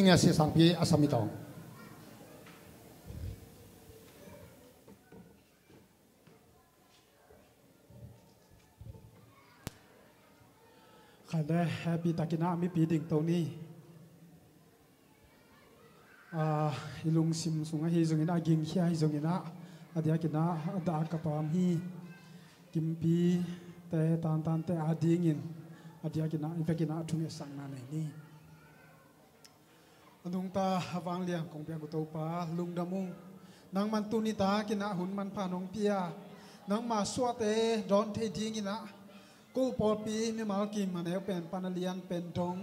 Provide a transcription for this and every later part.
kinh se sang pi asami tong khaiได้happy takina mi pi ding to ni ilung sim sunga hi zungina ging hi hi zungina adia kina ada kapam hi kimpi te tan te adingin adia kina ivekina thune sangna nei ni anung ta hawang liang kong pia to pa lungdamung nang man tunita kina hun man phanong pia nang ma swate don the dinginaกูปอปีมีมากิมมันเอวเป็นปานเลียนเป็นทง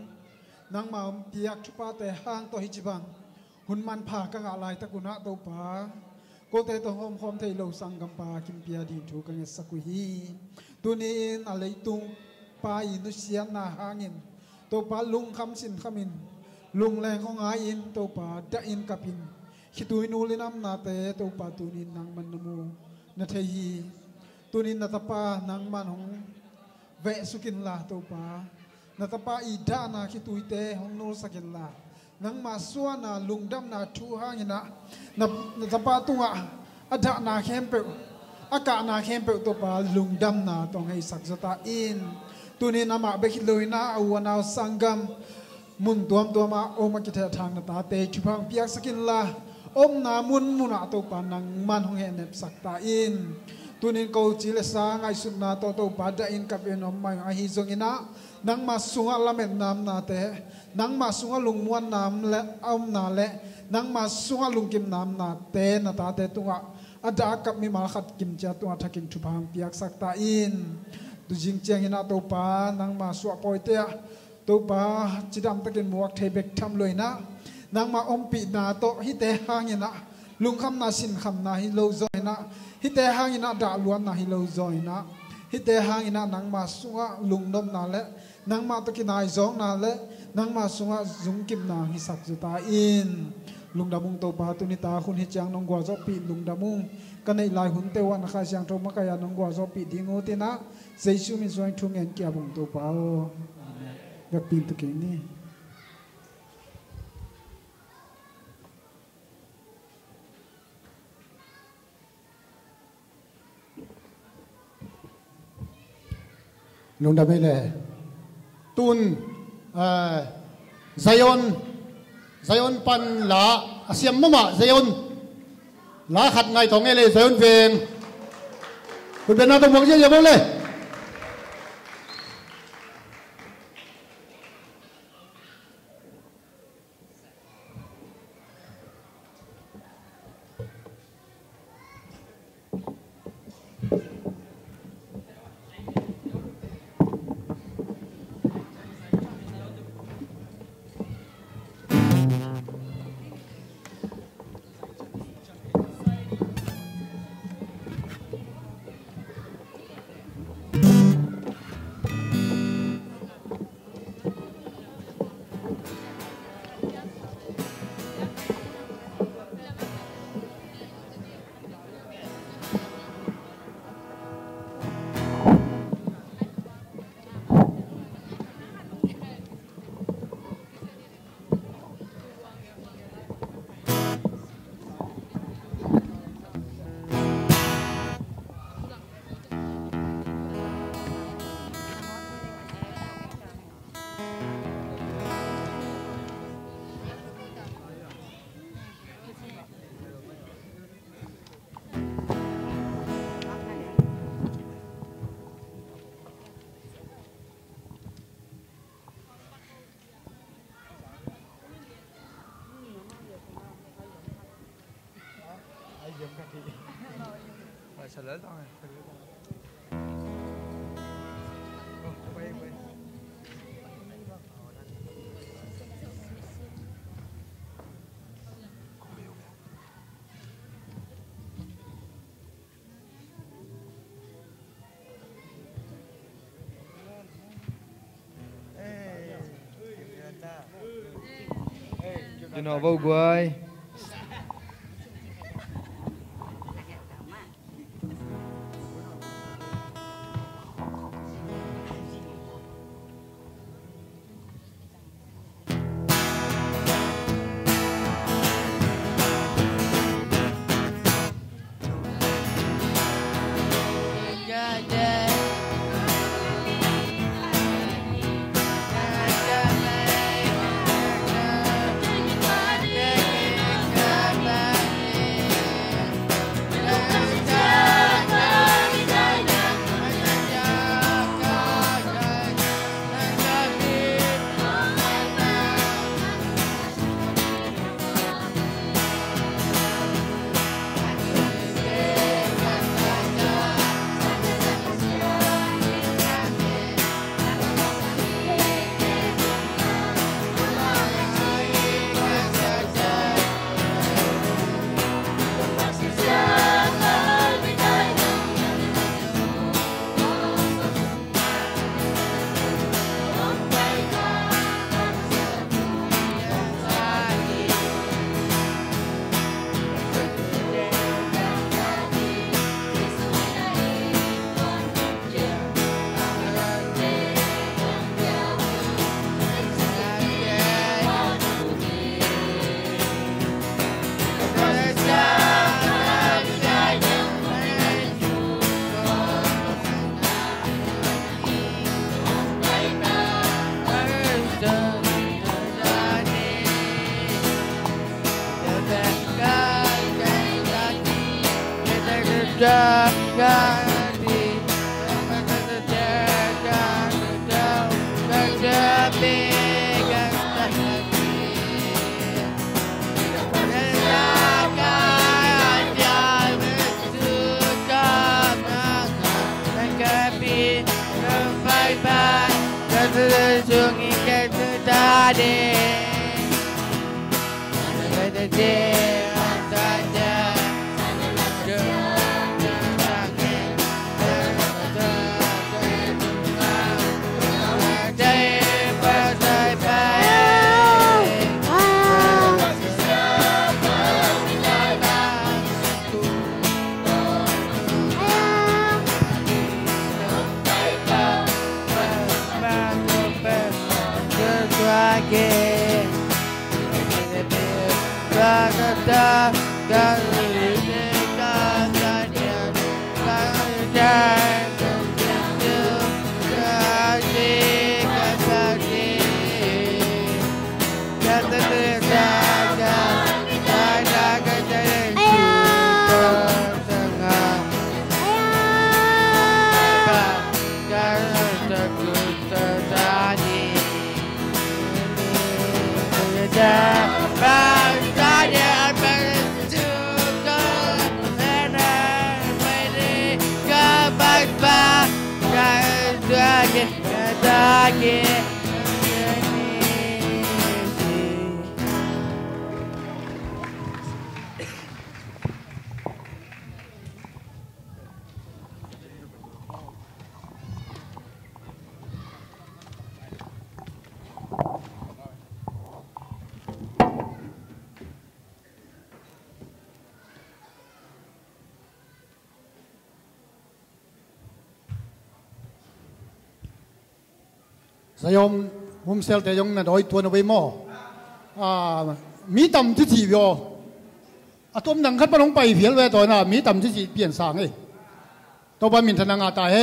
นังมาเปียกชุปาแต่ห้างตัวฮิจิบังหุ่นมันผ่ากะอะไรตะกุนะตัวปากูเตตัวหอมหอมเทโลสังกัมปากิมเปียดินถูกันสักุฮีตัวนี้อะไรตุงปาอินุเซียนาหางินตัวปาลุงคำสินคำมินลุงแรงของอาอินตัวปาดะอินกับอินคิดตัวนูลินัมนาเตตัวปาตัวนี้นางมันนมูนาเทยีตัวนี้นาตปานางมันของเวสุกินลาตัวปานาตปาอีดานาคิตุยเตหงโนสกินลานังมาส่วนนาลุงดำนาทูหางินะนาตปาตัวอดานาเข้มเปอากานาเข้มเปตัวปาลุงดำนาต้องให้สักสตาอินตัวนี้นามาเบคิดเลยนะอวนาสังกัมมุนตัวมาโอมากิเททางนาตาเตชุพังเปียกสกินลาอมนามุนมุนาตัวปานังมันหงเห็นเนบสักตาอินตัวนี้กูจิเลสางไอสุนาตัวปาดอินกับเอนอมไม่ไอฮิซงอินะนังมาสุงละเม็ดน้ำนาเตนังมาสุงลุงมวนน้ำและเอานาและนังมาสุงลุงกิมน้ำนาเตนาตาเตตัวอดากับมีมาขัดกิมเจ้าตัวทักินชุพังเปียกสักตาอินดูจิงเจียงอินะตัวปานังมาสวะปอยเตะตัวปาจิดำตะกินหมวกเทเบกทำเลยนะนังมาอมปีนาโตฮิเตหางอินะลุงคำนาสินคำนาฮิโลโซอินะฮิเตหางอินะดาล้วนนาฮิโลโซอินะฮิเตหางอินะนังมาสุงลุงนมนาและนังมาตะกินายซองนาและนังมาสุงจุงกิมนาฮิสักจุตาอินลุงดามุงโตปาตุนิตาคุณฮิจังนงกัวจอปีลุงดามุงกันในลายหุ่นเตวันข้าเสียงโทมกายานงกัวจอปีดิงโอตินะเซซูมิสวยทุ่งเงินเกียบุงโตปาโอแบบปีนตะกินนี่ลุงดำไม่เลยตุนZionปันลาอาเซียมมั่วZionลาขัดไงตรงนี้เลย Zion เวงคุณเป็นนักตบมือเยอะๆบ้างเลยTrả lời thôi. You know about boy. สยมมุมเซลแต่ยงน่ะโดยตัวเอาไว้หม้อมีต่ำที่จีบอยู่ตัวมันดังคัดปนลงไปเพียงเวตัวน่ะมีต่ำที่จีเปลี่ยนสางตัวบ้านมินทนางาตาย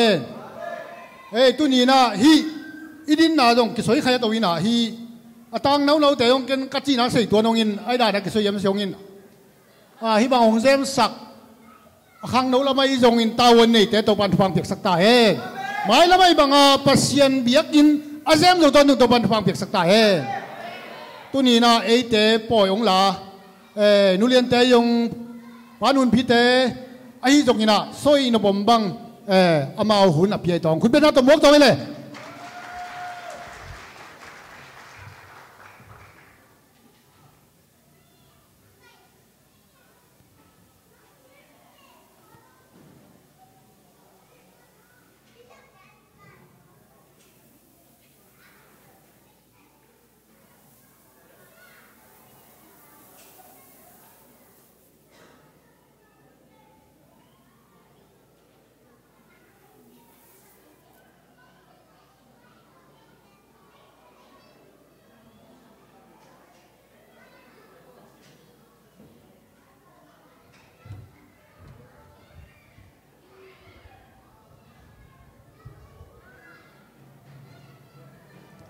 ตัวนี้น่ะฮีอีดินน่ะตรงกิสวยใครตัวนี้น่ะฮีตังเราแต่ยงกันกัจจีนักใส่ตัวน้องอินไอ้ได้นักกิสวยยังไม่ยงอินฮีบางองเซมสักข้างเราไม่ยงอินตาวันนี้แต่ตัวบ้านฟังเพียงสักตาหมายละไม่บางปัสยันเบียกินอาเซมตัวนึงตัวบันฟังเปียกสักตาตัวนี้นะเตปอยองลานุเรียนเตยงปานุนพิเตไอ้จงนี่นะซอยนบมบังอามาหุ่นอภิยตองคุณเป็นนักตัวมกตัวไปเลย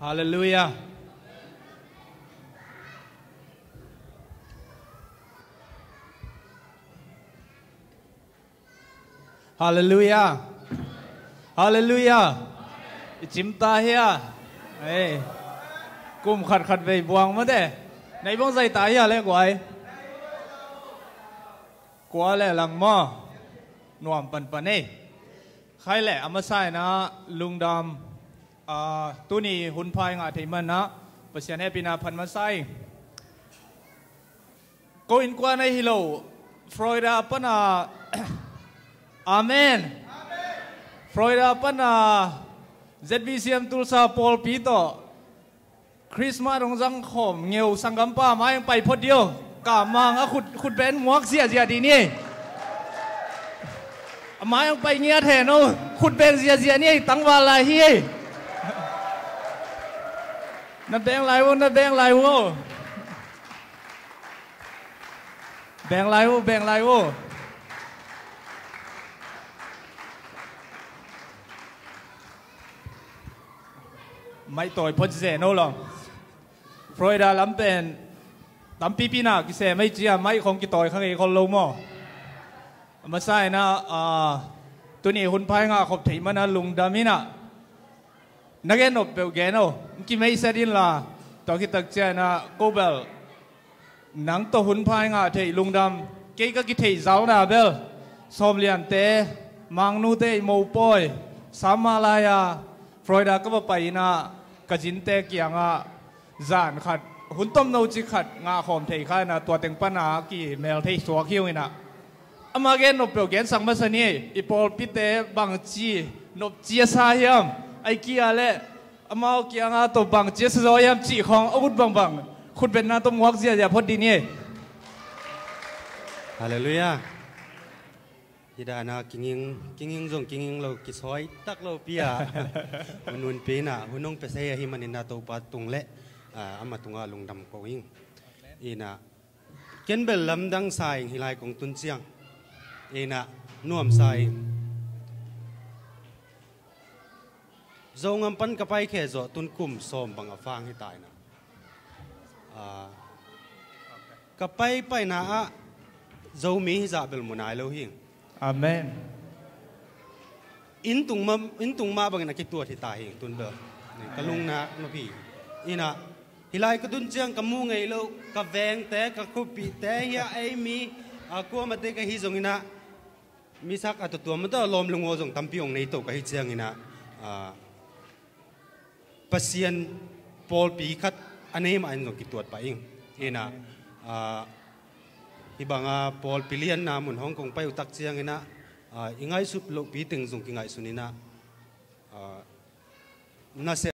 Hallelujah. Hallelujah. Hallelujah. Chimta here. Hey. Kum khát về buông mất đấy. Này bông dây tái à lẽ quái. Quá lẽ lằng mò. Nuam pan pan ấy. Khai lẽ ama sai na lung dam. Tu ni hun phai ngạ thì mình á, bữa sáng nay pina pan mà sai. Cô in qua này hello, Florida pan Amen. Florida pan ZBCM Tulsa Paul Pito. Christmas rong rang khom nghèo sang gam pa mai pai phot dio. Cả mang á khut ben muak sia đi ni. Mai pai nghe thè no, khut ben sia ni tang wa la hi. Nó bèn lại vô, nó bèn lại vô. Bèn lại vô, bèn lại vô. Mấy tội phốt dễ nô lòng. Florida lắm bèn. Tắm pi pi nào, cái xe mấy chia mấy không cái tội kháng ấy con lâu mò. มาใส่นะตัวนี้หุ่นพายงาขบถีมันนะลุงดามินะนักเอ็นอบเปลเกนโอกิไม่เสดินละตอนที่ตักเจนะโกเบลหนังตัวหุ่นพายงาเทลุงดำเกี่ยก็กิเทเจ้าหน้าเบลสมเลียนเตมังนูเตโมปอยสามาลายาฟลอยดาก็มาไปนะกจินเตกียงะจานขัดหุ่นต้มโนจิขัดงาขอมเทข้านะตัวเต็งปัญหากี่เมลเทสัวคิวนะอามาเกนนบเปลเกนสังมาสนีอีพอลพิเตบังจีนบจีสายามไอกี้อะไรอามาเกียงะตัวบังจีสายามจีของอาวุธบังคุณเป็นนาตัวมวกเสียอย่าพอดีนี่ฮาเลลูยาฮิดานากิงยิงจงกิงยิงเรากิสอยตักเราเปียหุ่นนุ่นปีน่ะหุ่นน้องเปเซียฮิมันนาตัวปัดตุงเละอามาตุงอาลงดำกวิงอีน่ะเกนเบลลำดังสายฮิไลของตุนเซียงอีน่ะน่วมสายจงอัมปันกับไปแค่จอตุนกุ่มส้มบังอฟางให้ตายนะกับไปนะจงมีฮิซาเบลมุนายโลหิงอาเมนอินตุงมาบางนักตัวที่ตายเองตุนเบลกะลุงนะมาพี่อีน่ะฮิไลก็ตุนเจียงกับมูไงโลกับแวงแต่กับคุปีแต่เฮียไอมีกัวมาเตกับฮิจงอินะมีสักตัวมันต้องลมลงโอจงตั้มพิองในตัวกับฮิเจียงอินะปัสยันปอลปีคัดอันนี้มาอันจงกิตัวไปเองอีน่ะที่บางปอลปิเลียนนามุนฮ่องกงไปอุตักเชียงนะยังไงสุดโลกปีตึงส่งกิงไงสุนินะน่าเสีย